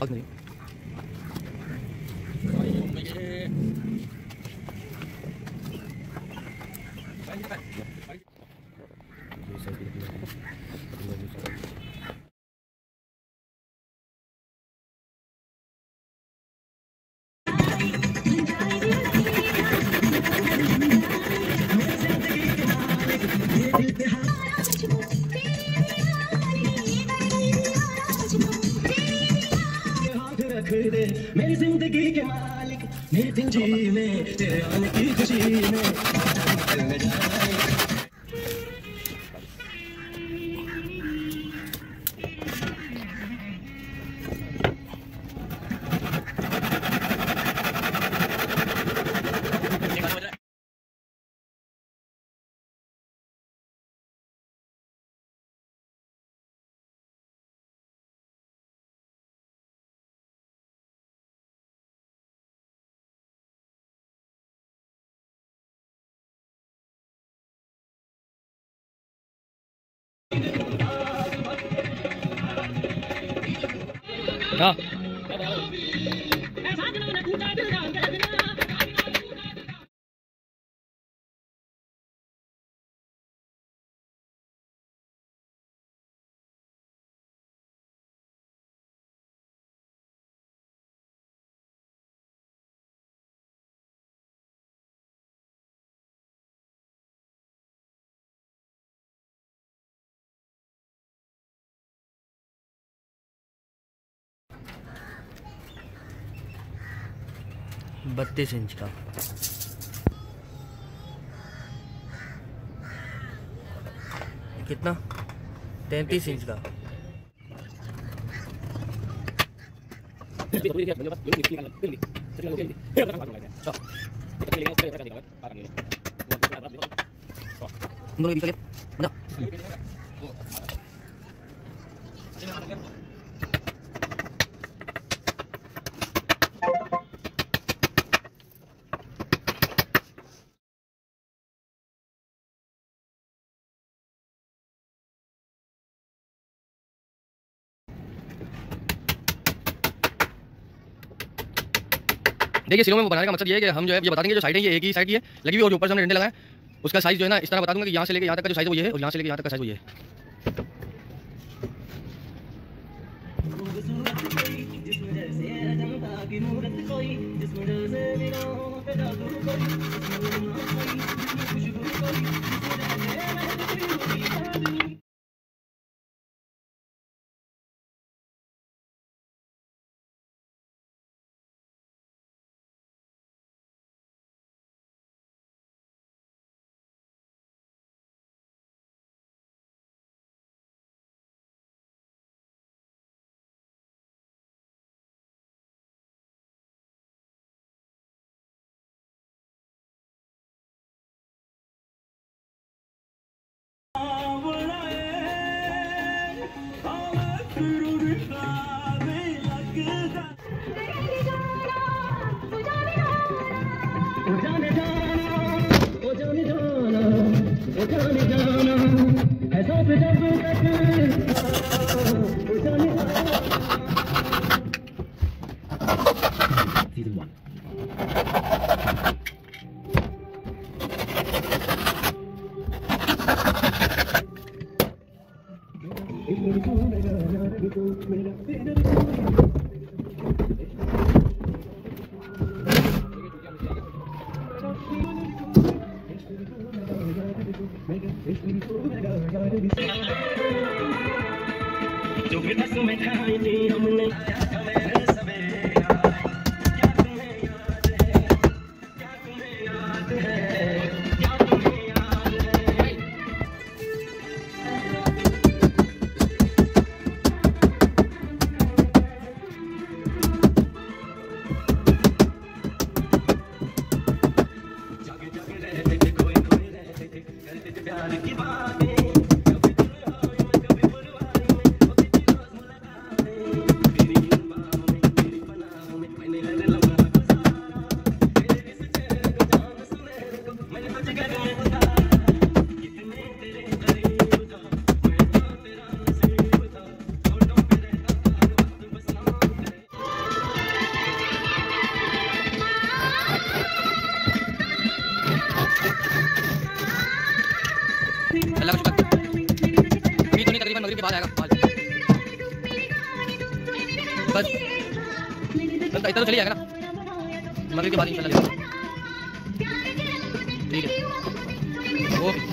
नहीं मेरी जिंदगी के मालिक मेरी जिंदगी में तेरे आने की खुशी में हाँ बत्तीस इंच का कितना 33 इंच का देखिए सिलों में बनाने का मकसद ये है कि हम जो है ये बता देंगे जो साइड है ये एक ही साइड की है लगी हुई और ऊपर से हमने डंडे लगाए उसका साइज जो है ना इस तरह बता दूंगा कि यहाँ से लेके यहाँ तक का जो साइज वो ये है और यहाँ से लेके यहाँ तक का साइज वो ये है। Season 1. जो भी दस में खाई थी हमने सवेरा क्या तुम्हें याद है क्या तुम्हें याद है क्या तुम्हें याद है जागे जागे रहते थे खोए खोए रहते थे करते थे प्यार की बातें कभी दुल्हाई में कभी बुलवाई में कभी रोज मुलाकातें इतना तो चली जाएगा ना, मगरिब के बाद इंशाल्लाह देखो। ठीक है ओके ओके।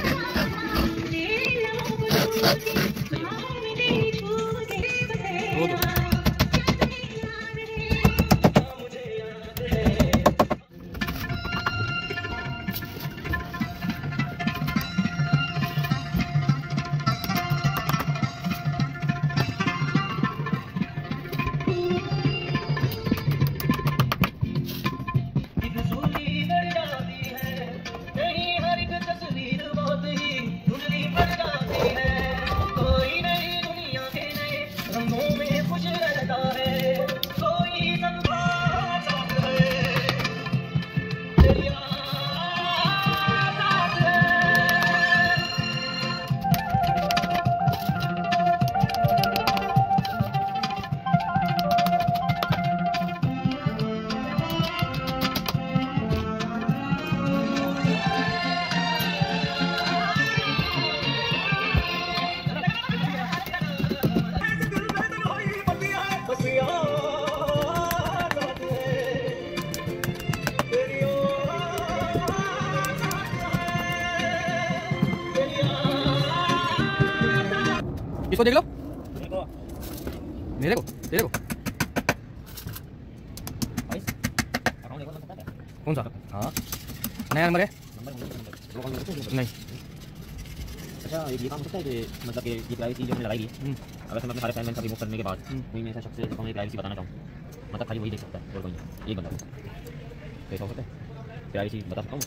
इसको देख लो, मेरे को तेरे को कौन सा? हाँ नया नंबर है नहीं। अच्छा ये काम होता है कि मतलब कि ये प्राइवेसी जो हमने लगाई है, अगर हम अपने सारे पेमेंट का रिमूव करने के बाद कोई मैं ऐसा शख्स जिसको मैं प्राइवेसी बताना चाहूँ, मतलब खाली वही देख सकता है और कोई नहीं, एक बंदा कैसा होता है प्राइवेसी बता सकता हूँ,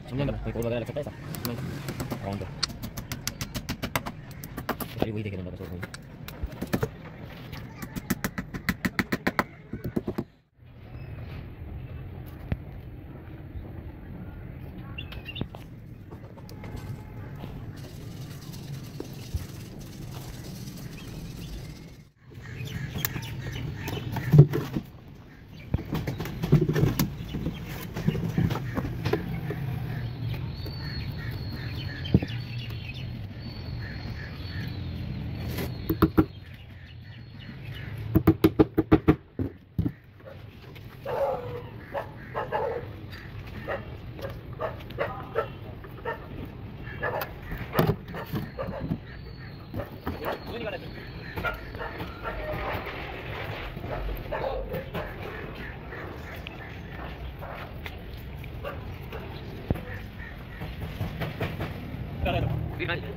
समझेंगे ना? कोई कोड वगैरह लग सकता है ऐसा नहीं अकाउंट पे, खाली वही देखे बंदा बस और कोई।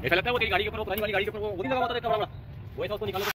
ऐसा लगता है वो तेरी गाड़ी के ऊपर, वो पुरानी वाली गाड़ी के ऊपर वो नहीं लगा हुआ था, वो ऐसा उसको निकालो।